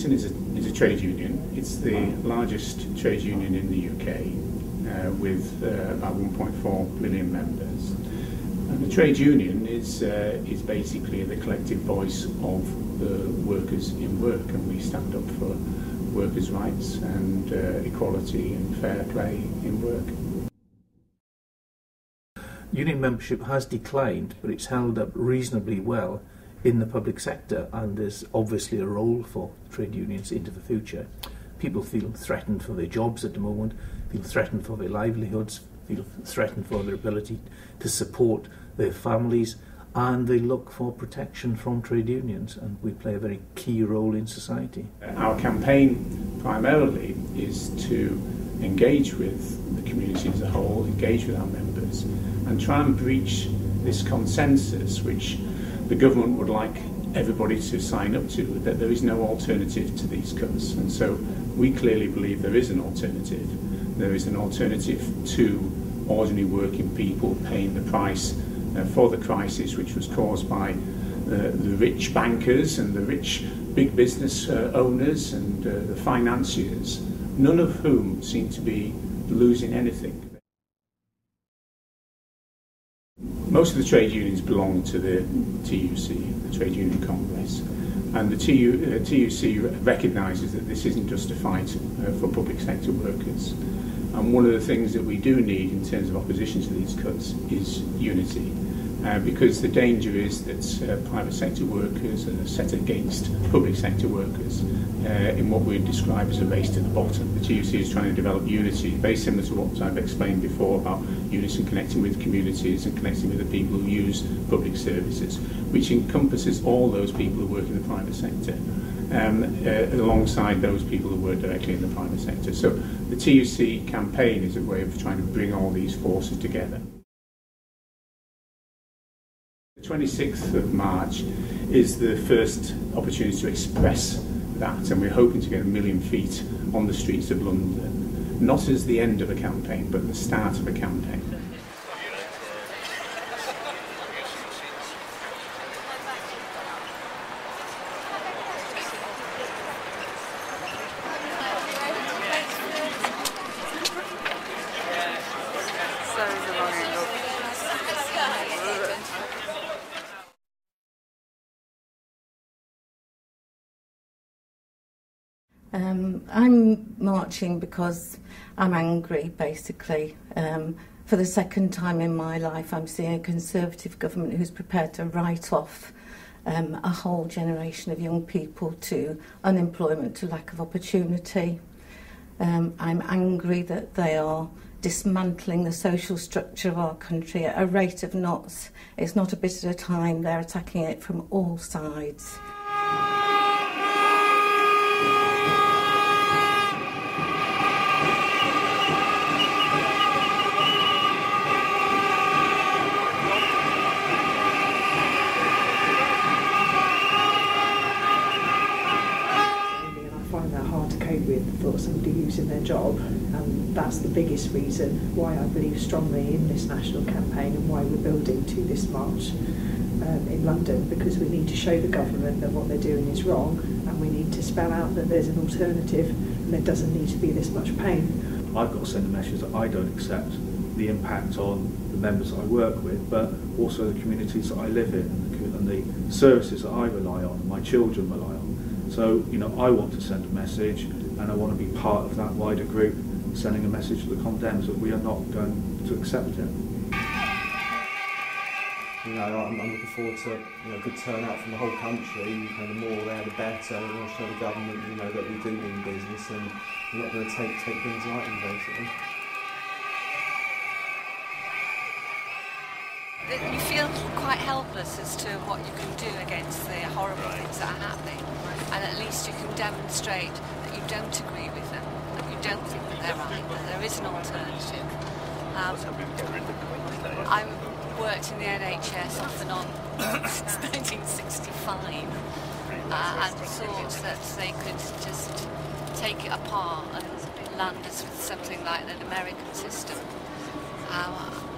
Unison is a trade union. It's the largest trade union in the UK with about 1.4 million members. And the trade union is basically the collective voice of the workers in work, and we stand up for workers' rights and equality and fair play in work. Union membership has declined, but it's held up reasonably well in the public sector, and there's obviously a role for trade unions into the future. People feel threatened for their jobs at the moment, feel threatened for their livelihoods, feel threatened for their ability to support their families, and they look for protection from trade unions, and we play a very key role in society. Our campaign primarily is to engage with the community as a whole, engage with our members, and try and breach this consensus which the government would like everybody to sign up to, that there is no alternative to these cuts. And so we clearly believe there is an alternative. There is an alternative to ordinary working people paying the price for the crisis which was caused by the rich bankers and the rich big business owners and the financiers, none of whom seem to be losing anything. Most of the trade unions belong to the TUC, the Trade Union Congress, and the TUC recognises that this isn't just a fight for public sector workers. And one of the things that we do need in terms of opposition to these cuts is unity, because the danger is that private sector workers are set against public sector workers in what we describe as a race to the bottom. The TUC is trying to develop unity, very similar to what I've explained before about Unison connecting with communities and connecting with the people who use public services, which encompasses all those people who work in the private sector, alongside those people who work directly in the private sector. So the TUC campaign is a way of trying to bring all these forces together. The 26th of March is the first opportunity to express that, and we're hoping to get 1 million feet on the streets of London, not as the end of a campaign, but the start of a campaign. I'm marching because I'm angry, basically. For the second time in my life, I'm seeing a Conservative government who's prepared to write off a whole generation of young people to unemployment, to lack of opportunity. I'm angry that they are dismantling the social structure of our country at a rate of knots. It's not a bit at a time. They're attacking it from all sides. For somebody losing their job, and that's the biggest reason why I believe strongly in this national campaign and why we're building to this march in London, because we need to show the government that what they're doing is wrong, and we need to spell out that there's an alternative and there doesn't need to be this much pain. I've got to send a message that I don't accept the impact on the members I work with, but also the communities that I live in and the services that I rely on, my children rely on. So, I want to send a message, and I want to be part of that wider group, sending a message to the condemns that we are not going to accept it. I'm looking forward to a good turnout from the whole country. The more there, the better. We want to show the government, that we do mean business, and we're not going to take things lightly, basically. You feel quite helpless as to what you can do against the horrible things that are happening, and at least you can demonstrate that you don't agree with them, that you don't think that they're right, that there is an alternative. I've worked in the NHS off and on since 1965, and thought that they could just take it apart and land us with something like an American system.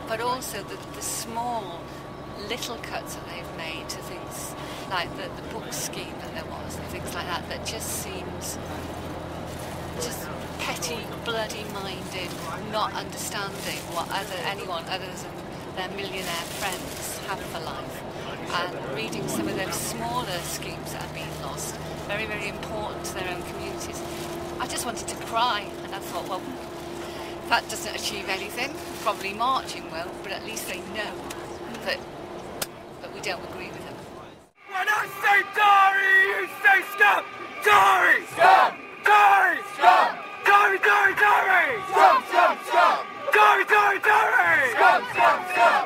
But also the small little cuts that they've made to things like the book scheme that there was and things like that, that just seems just petty, bloody-minded, not understanding what anyone other than their millionaire friends have for life. And reading some of those smaller schemes that have been lost, very, very important to their own communities. I just wanted to cry, and I thought, well, that doesn't achieve anything. Probably marching will, but at least they know that we don't agree with them. When I say Tory, you say scum! Tory! Scum! Tory! Scum! Tory, Tory, Tory! Scum, scum, scum! Tory, Tory, Tory! Scum, scum, scum!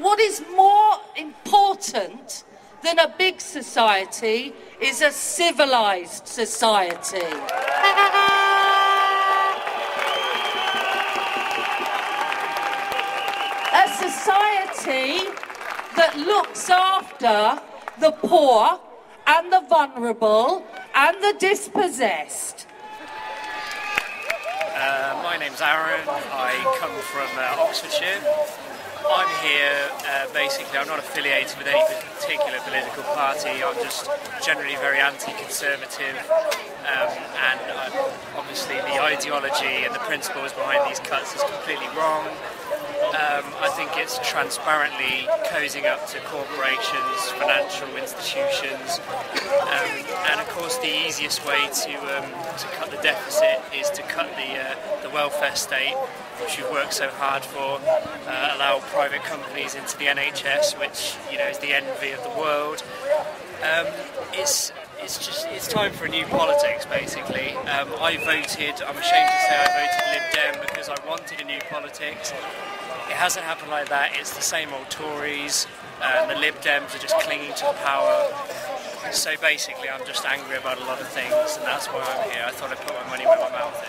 What is more important than a big society is a civilised society. A society that looks after the poor and the vulnerable and the dispossessed. My name's Aaron. I come from Oxfordshire. I'm here, basically, I'm not affiliated with any particular political party. I'm just generally very anti-conservative, and obviously the ideology and the principles behind these cuts is completely wrong. I think it's transparently cozying up to corporations, financial institutions, and of course the easiest way to cut the deficit is to cut the welfare state, which we've worked so hard for, allow private companies into the NHS, which is the envy of the world. It's time for a new politics, basically. I'm ashamed to say I voted Lib Dem because I wanted a new politics. It hasn't happened like that. It's the same old Tories. The Lib Dems are just clinging to the power. So basically, I'm just angry about a lot of things, and that's why I'm here. I thought I'd put my money where my mouth is.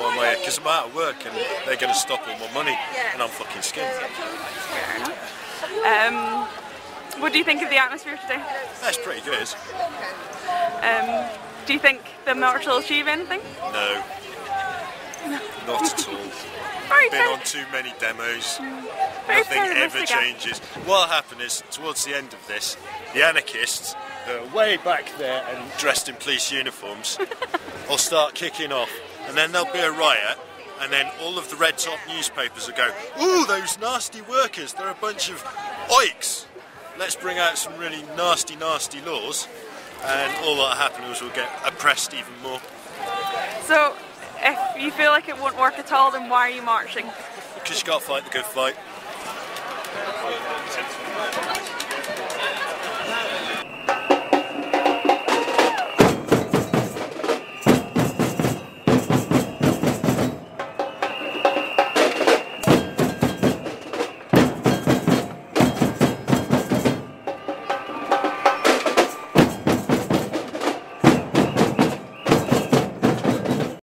One way, because I'm out of work and they're going to stop all my money, and I'm fucking scared. Fair enough. What do you think of the atmosphere today? That's pretty good. Do you think the march will achieve anything? No. Not at all. Been on too many demos. Nothing ever changes. What'll happen is, towards the end of this, the anarchists, that are way back there and dressed in police uniforms, will start kicking off, and then there'll be a riot, and then all of the red top newspapers will go, "Ooh, those nasty workers, they're a bunch of oiks. Let's bring out some really nasty, nasty laws," and all that'll happen is we'll get oppressed even more. So, if you feel like it won't work at all, then why are you marching? Because you got to fight the good fight.